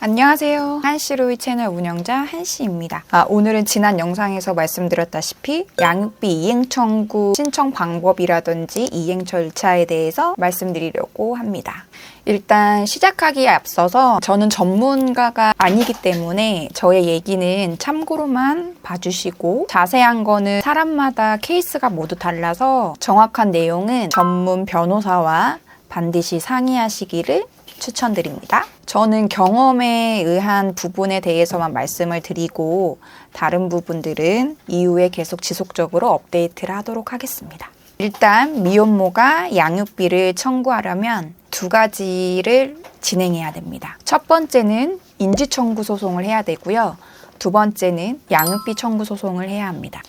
안녕하세요. 한시로이 채널 운영자 한시입니다. 오늘은 지난 영상에서 말씀드렸다시피 양육비 이행 청구 신청 방법이라든지 이행 절차에 대해서 말씀드리려고 합니다. 일단 시작하기에 앞서서 저는 전문가가 아니기 때문에 저의 얘기는 참고로만 봐주시고 자세한 거는 사람마다 케이스가 모두 달라서 정확한 내용은 전문 변호사와 반드시 상의하시기를 추천드립니다. 저는 경험에 의한 부분에 대해서만 말씀을 드리고 다른 부분들은 이후에 계속 지속적으로 업데이트를 하도록 하겠습니다. 일단 미혼모가 양육비를 청구하려면 두 가지를 진행해야 됩니다. 첫 번째는 인지청구 소송을 해야 되고요. 두 번째는 양육비 청구 소송을 해야 합니다.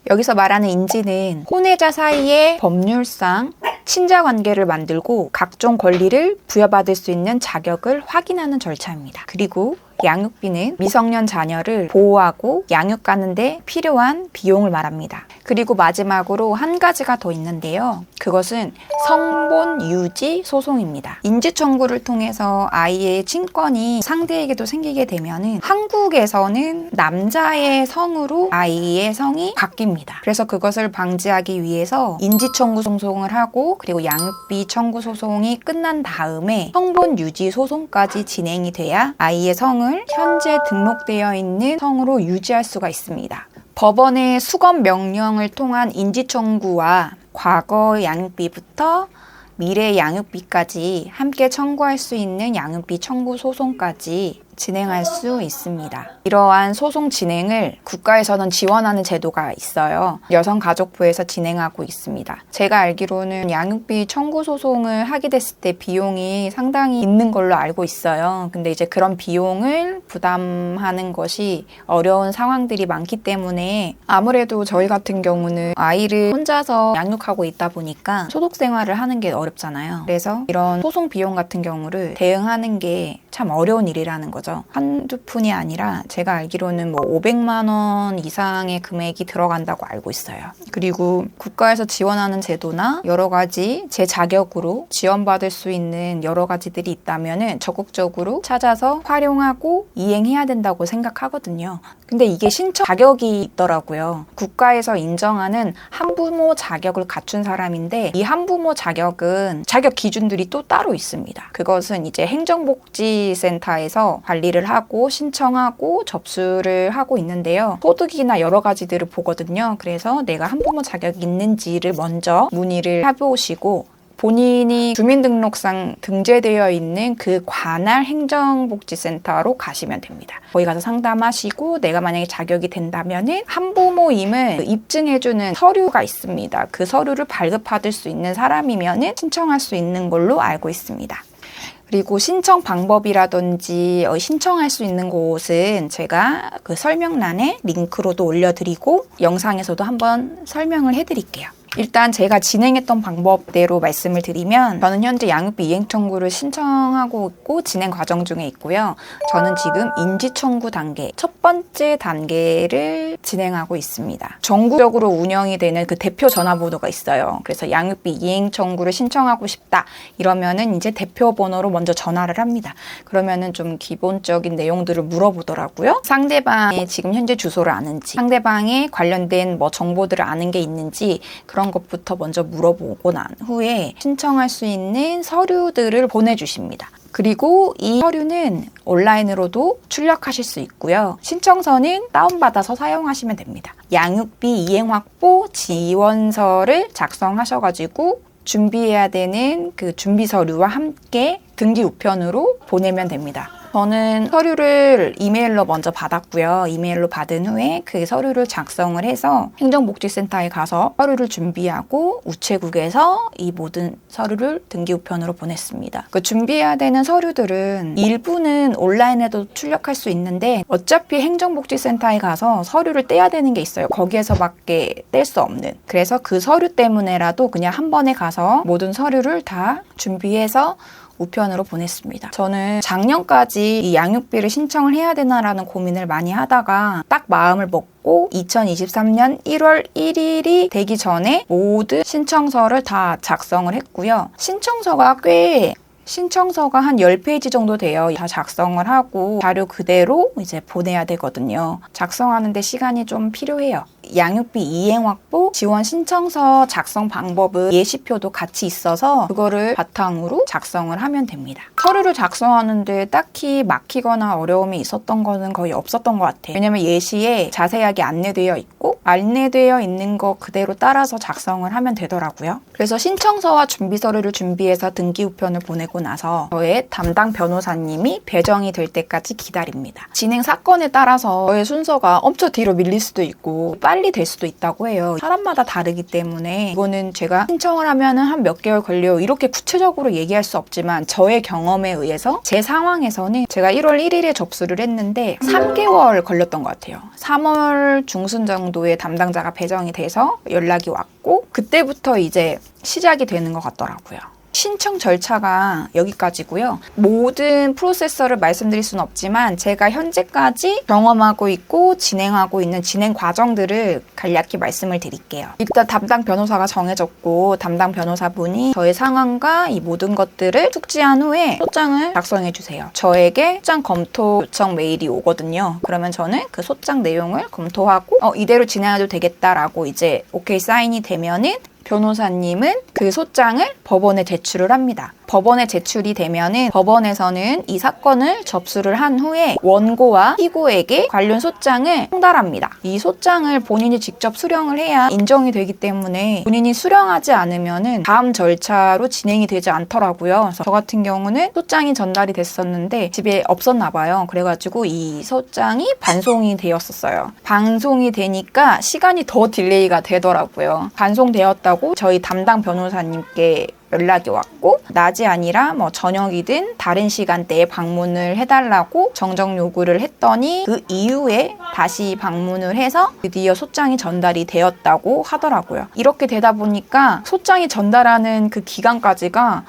여기서 말하는 인지는 혼외자 사이에 법률상 친자 관계를 만들고 각종 권리를 부여받을 수 있는 자격을 확인하는 절차입니다. 그리고 양육비는 미성년 자녀를 보호하고 양육하는데 필요한 비용을 말합니다. 그리고 마지막으로 한 가지가 더 있는데요. 그것은 성본 유지 소송입니다. 인지 청구를 통해서 아이의 친권이 상대에게도 생기게 되면은 한국에서는 남자의 성으로 아이의 성이 바뀝니다. 그래서 그것을 방지하기 위해서 인지 청구 소송을 하고 그리고 양육비 청구 소송이 끝난 다음에 성본 유지 소송까지 진행이 돼야 아이의 성을 현재 등록되어 있는 성으로 유지할 수가 있습니다. 법원의 수검 명령을 통한 인지 청구와 과거 양육비부터 미래 양육비까지 함께 청구할 수 있는 양육비 청구 소송까지 진행할 수 있습니다. 이러한 소송 진행을 국가에서는 지원하는 제도가 있어요. 여성가족부에서 진행하고 있습니다. 제가 알기로는 양육비 청구 소송을 하게 됐을 때 비용이 상당히 있는 걸로 알고 있어요. 근데 이제 그런 비용을 부담하는 것이 어려운 상황들이 많기 때문에 아무래도 저희 같은 경우는 아이를 혼자서 양육하고 있다 보니까 소득 생활을 하는 게 어렵잖아요. 그래서 이런 소송 비용 같은 경우를 대응하는 게 참 어려운 일이라는 거죠. 한두 푼이 아니라 제가 알기로는 500만 원 이상의 금액이 들어간다고 알고 있어요. 그리고 국가에서 지원하는 제도나 여러 가지 제 자격으로 지원받을 수 있는 여러 가지들이 있다면 적극적으로 찾아서 활용하고 이행해야 된다고 생각하거든요. 근데 이게 신청 자격이 있더라고요. 국가에서 인정하는 한부모 자격을 갖춘 사람인데 이 한부모 자격은 자격 기준들이 또 따로 있습니다. 그것은 이제 행정복지센터에서 관리를 하고 신청하고 접수를 하고 있는데요. 소득이나 여러 가지들을 보거든요. 그래서 내가 한부모 자격이 있는지를 먼저 문의를 해보시고 본인이 주민등록상 등재되어 있는 그 관할 행정복지센터로 가시면 됩니다. 거기 가서 상담하시고 내가 만약에 자격이 된다면은 한부모임을 입증해주는 서류가 있습니다. 그 서류를 발급받을 수 있는 사람이면은 신청할 수 있는 걸로 알고 있습니다. 그리고 신청 방법이라든지 신청할 수 있는 곳은 제가 그 설명란에 링크로도 올려드리고 영상에서도 한번 설명을 해드릴게요. 일단 제가 진행했던 방법대로 말씀을 드리면 저는 현재 양육비 이행 청구를 신청하고 있고 진행 과정 중에 있고요. 저는 지금 인지 청구 단계, 첫 번째 단계를 진행하고 있습니다. 전국적으로 운영이 되는 그 대표 전화번호가 있어요. 그래서 양육비 이행 청구를 신청하고 싶다 이러면은 이제 대표 번호로 먼저 전화를 합니다. 그러면은 좀 기본적인 내용들을 물어보더라고요. 상대방의 지금 현재 주소를 아는지, 상대방의 관련된 정보들을 아는 게 있는지 그런 것부터 먼저 물어보고 난 후에 신청할 수 있는 서류들을 보내주십니다. 그리고 이 서류는 온라인으로도 출력하실 수 있고요. 신청서는 다운받아서 사용하시면 됩니다. 양육비 이행 확보 지원서를 작성하셔가지고 준비해야 되는 그 준비 서류와 함께 등기 우편으로 보내면 됩니다. 저는 서류를 이메일로 먼저 받았고요. 이메일로 받은 후에 그 서류를 작성을 해서 행정복지센터에 가서 서류를 준비하고 우체국에서 이 모든 서류를 등기 우편으로 보냈습니다. 그 준비해야 되는 서류들은 일부는 온라인에도 출력할 수 있는데 어차피 행정복지센터에 가서 서류를 떼야 되는 게 있어요. 거기에서밖에 뗄 수 없는. 그래서 그 서류 때문에라도 그냥 한 번에 가서 모든 서류를 다 준비해서 우편으로 보냈습니다. 저는 작년까지 이 양육비를 신청을 해야 되나라는 고민을 많이 하다가 딱 마음을 먹고 2023년 1월 1일이 되기 전에 모든 신청서를 다 작성을 했고요. 신청서가 한 10페이지 정도 돼요. 다 작성을 하고 자료 그대로 이제 보내야 되거든요. 작성하는데 시간이 좀 필요해요. 양육비 이행 확보 지원 신청서 작성 방법은 예시표도 같이 있어서 그거를 바탕으로 작성을 하면 됩니다. 서류를 작성하는데 딱히 막히거나 어려움이 있었던 거는 거의 없었던 것 같아요. 왜냐면 예시에 자세하게 안내되어 있고 안내되어 있는 거 그대로 따라서 작성을 하면 되더라고요. 그래서 신청서와 준비 서류를 준비해서 등기 우편을 보내고 나서 저의 담당 변호사님이 배정이 될 때까지 기다립니다. 진행 사건에 따라서 저의 순서가 엄청 뒤로 밀릴 수도 있고 빨리 될 수도 있다고 해요. 사람마다 다르기 때문에 이거는 제가 신청을 하면은 한 몇 개월 걸려요. 이렇게 구체적으로 얘기할 수 없지만 저의 경험에 의해서 제 상황에서는 제가 1월 1일에 접수를 했는데 3개월 걸렸던 것 같아요. 3월 중순 정도에 담당자가 배정이 돼서 연락이 왔고 그때부터 이제 시작이 되는 것 같더라고요. 신청 절차가 여기까지고요. 모든 프로세서를 말씀드릴 수는 없지만 제가 현재까지 경험하고 있고 진행하고 있는 진행 과정들을 간략히 말씀을 드릴게요. 일단 담당 변호사가 정해졌고 담당 변호사분이 저의 상황과 이 모든 것들을 숙지한 후에 소장을 작성해 주세요. 저에게 소장 검토 요청 메일이 오거든요. 그러면 저는 그 소장 내용을 검토하고 이대로 진행해도 되겠다라고 이제 오케이 사인이 되면은 변호사님은 그 소장을 법원에 제출을 합니다. 법원에 제출이 되면은 법원에서는 이 사건을 접수를 한 후에 원고와 피고에게 관련 소장을 송달합니다. 이 소장을 본인이 직접 수령을 해야 인정이 되기 때문에 본인이 수령하지 않으면은 다음 절차로 진행이 되지 않더라고요. 그래서 저 같은 경우는 소장이 전달이 됐었는데 집에 없었나 봐요. 그래가지고 이 소장이 반송이 되었었어요. 반송이 되니까 시간이 더 딜레이가 되더라고요. 반송되었다고 저희 담당 변호사님께 연락이 왔고 낮이 아니라 뭐 저녁이든 다른 시간대에 방문을 해달라고 정정 요구를 했더니 그 이후에 다시 방문을 해서 드디어 소장이 전달이 되었다고 하더라고요. 이렇게 되다 보니까 소장이 전달하는 그 기간까지가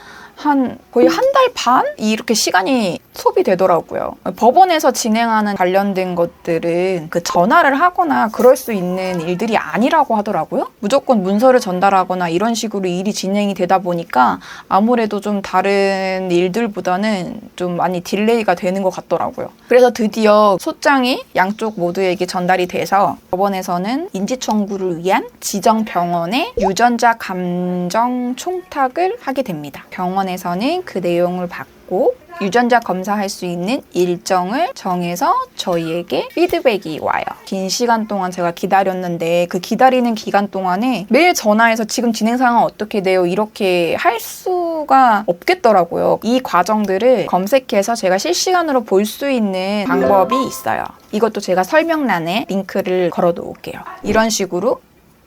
거의 한 달 반? 이렇게 시간이 소비되더라고요. 법원에서 진행하는 관련된 것들은 그 전화를 하거나 그럴 수 있는 일들이 아니라고 하더라고요. 무조건 문서를 전달하거나 이런 식으로 일이 진행이 되다 보니까 아무래도 좀 다른 일들보다는 좀 많이 딜레이가 되는 것 같더라고요. 그래서 드디어 소장이 양쪽 모두에게 전달이 돼서 법원에서는 인지청구를 위한 지정 병원에 유전자 감정 총탁을 하게 됩니다. 병원에서는 그 내용을 받고 유전자 검사할 수 있는 일정을 정해서 저희에게 피드백이 와요. 긴 시간 동안 제가 기다렸는데 그 기다리는 기간 동안에 매일 전화해서 지금 진행 상황 어떻게 돼요? 이렇게 할 수가 없겠더라고요. 이 과정들을 검색해서 제가 실시간으로 볼 수 있는 방법이 있어요. 이것도 제가 설명란에 링크를 걸어 놓을게요. 이런 식으로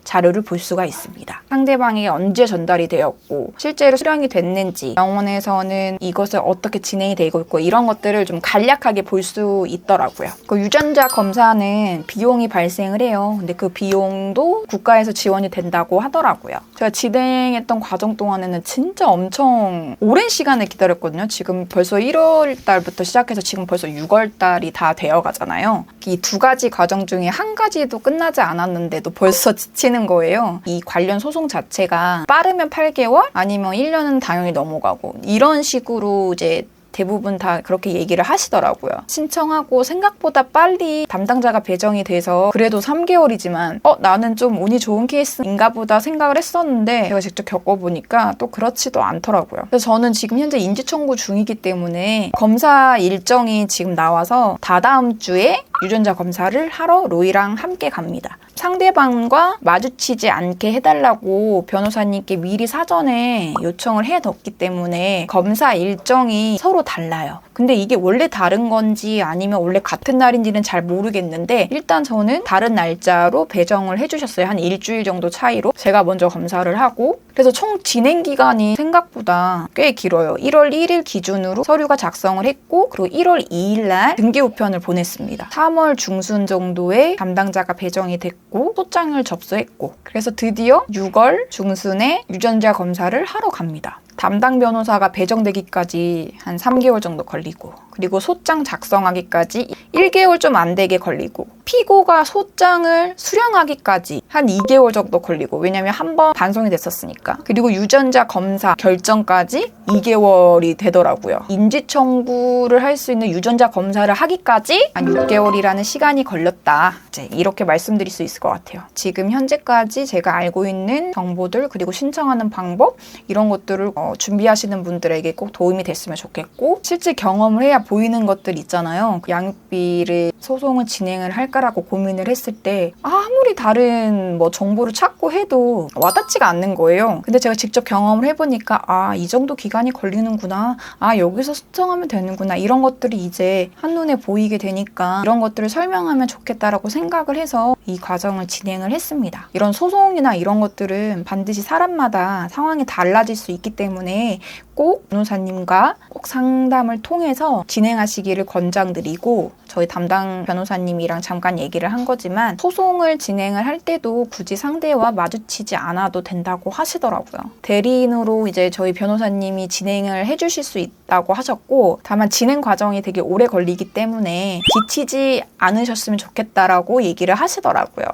자료를 볼 수가 있습니다. 상대방에게 언제 전달이 되었고 실제로 수령이 됐는지 병원에서는 이것을 어떻게 진행이 되고 있고 이런 것들을 좀 간략하게 볼 수 있더라고요. 그 유전자 검사는 비용이 발생을 해요. 근데 그 비용도 국가에서 지원이 된다고 하더라고요. 제가 진행했던 과정 동안에는 진짜 엄청 오랜 시간을 기다렸거든요. 지금 벌써 1월 달부터 시작해서 지금 벌써 6월 달이 다 되어 가잖아요. 이 두 가지 과정 중에 한 가지도 끝나지 않았는데도 벌써 지치는 거예요. 이 관련 소송 자체가 빠르면 8개월 아니면 1년은 당연히 넘어가고 이런 식으로 이제 대부분 다 그렇게 얘기를 하시더라고요. 신청하고 생각보다 빨리 담당자가 배정이 돼서 그래도 3개월이지만 나는 좀 운이 좋은 케이스인가 보다 생각을 했었는데 제가 직접 겪어보니까 또 그렇지도 않더라고요. 그래서 저는 지금 현재 인지청구 중이기 때문에 검사 일정이 지금 나와서 다다음 주에 유전자 검사를 하러 로이랑 함께 갑니다. 상대방과 마주치지 않게 해달라고 변호사님께 미리 사전에 요청을 해뒀기 때문에 검사 일정이 서로 달라요. 근데 이게 원래 다른 건지 아니면 원래 같은 날인지는 잘 모르겠는데 일단 저는 다른 날짜로 배정을 해주셨어요. 한 일주일 정도 차이로. 제가 먼저 검사를 하고 그래서 총 진행 기간이 생각보다 꽤 길어요. 1월 1일 기준으로 서류가 작성을 했고 그리고 1월 2일 날 등기 우편을 보냈습니다. 3월 중순 정도에 담당자가 배정이 됐고 소장을 접수했고 그래서 드디어 6월 중순에 유전자 검사를 하러 갑니다. 담당 변호사가 배정되기까지 한 3개월 정도 걸리고, 그리고 소장 작성하기까지 1개월 좀 안 되게 걸리고, 피고가 소장을 수령하기까지 한 2개월 정도 걸리고, 왜냐면 한 번 반송이 됐었으니까. 그리고 유전자 검사 결정까지 2개월이 되더라고요. 인지 청구를 할 수 있는 유전자 검사를 하기까지 한 6개월이라는 시간이 걸렸다. 이제 이렇게 말씀드릴 수 있을 것 같아요. 지금 현재까지 제가 알고 있는 정보들, 그리고 신청하는 방법, 이런 것들을 준비하시는 분들에게 꼭 도움이 됐으면 좋겠고, 실제 경험을 해야 보이는 것들 있잖아요. 양육비를 소송을 진행을 할까라고 고민을 했을 때 아무리 다른 정보를 찾고 해도 와닿지가 않는 거예요. 근데 제가 직접 경험을 해보니까 이 정도 기간이 걸리는구나, 여기서 신청하면 되는구나, 이런 것들이 이제 한눈에 보이게 되니까 이런 것들을 설명하면 좋겠다라고 생각을 해서 이 과정을 진행을 했습니다. 이런 소송이나 이런 것들은 반드시 사람마다 상황이 달라질 수 있기 때문에 꼭 변호사님과 꼭 상담을 통해서 진행하시기를 권장드리고, 저희 담당 변호사님이랑 잠깐 얘기를 한 거지만 소송을 진행을 할 때도 굳이 상대와 마주치지 않아도 된다고 하시더라고요. 대리인으로 이제 저희 변호사님이 진행을 해주실 수 있다고 하셨고, 다만 진행 과정이 되게 오래 걸리기 때문에 지치지 않으셨으면 좋겠다라고 얘기를 하시더라고요.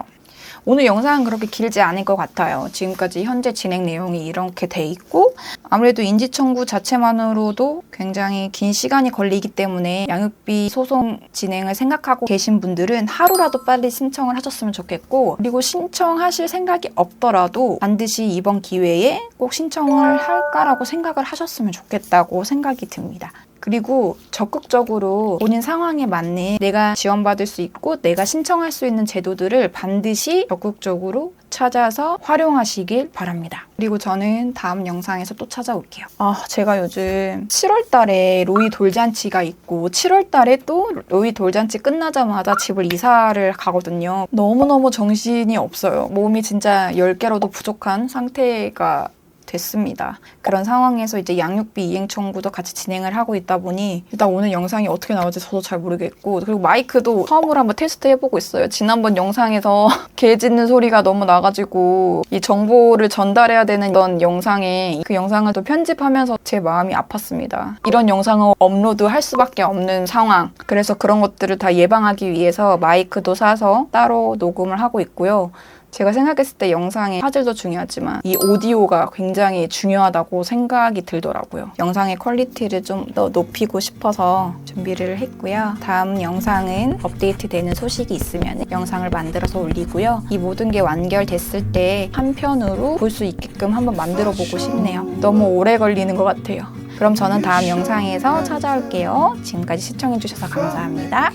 오늘 영상은 그렇게 길지 않을 것 같아요. 지금까지 현재 진행 내용이 이렇게 돼 있고, 아무래도 인지청구 자체만으로도 굉장히 긴 시간이 걸리기 때문에 양육비 소송 진행을 생각하고 계신 분들은 하루라도 빨리 신청을 하셨으면 좋겠고, 그리고 신청하실 생각이 없더라도 반드시 이번 기회에 꼭 신청을 할까라고 생각을 하셨으면 좋겠다고 생각이 듭니다. 그리고 적극적으로 본인 상황에 맞는 내가 지원받을 수 있고 내가 신청할 수 있는 제도들을 반드시 적극적으로 찾아서 활용하시길 바랍니다. 그리고 저는 다음 영상에서 또 찾아올게요. 제가 요즘 7월 달에 로이 돌잔치가 있고 7월 달에 또 로이 돌잔치 끝나자마자 집을 이사를 가거든요. 너무너무 정신이 없어요. 몸이 진짜 10개로도 부족한 상태가 됐습니다. 그런 상황에서 이제 양육비 이행 청구도 같이 진행을 하고 있다 보니 일단 오늘 영상이 어떻게 나올지 저도 잘 모르겠고, 그리고 마이크도 처음으로 한번 테스트 해보고 있어요. 지난번 영상에서 개 짖는 소리가 너무 나가지고 이 정보를 전달해야 되는 이런 영상에 그 영상을 또 편집하면서 제 마음이 아팠습니다. 이런 영상을 업로드할 수밖에 없는 상황. 그래서 그런 것들을 다 예방하기 위해서 마이크도 사서 따로 녹음을 하고 있고요. 제가 생각했을 때 영상의 화질도 중요하지만 이 오디오가 굉장히 중요하다고 생각이 들더라고요. 영상의 퀄리티를 좀 더 높이고 싶어서 준비를 했고요. 다음 영상은 업데이트되는 소식이 있으면 영상을 만들어서 올리고요. 이 모든 게 완결됐을 때 한편으로 볼 수 있게끔 한번 만들어 보고 싶네요. 너무 오래 걸리는 것 같아요. 그럼 저는 다음 영상에서 찾아올게요. 지금까지 시청해주셔서 감사합니다.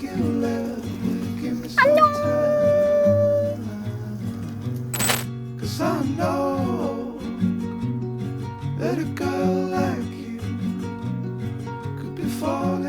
안녕! I know that a girl like you could be falling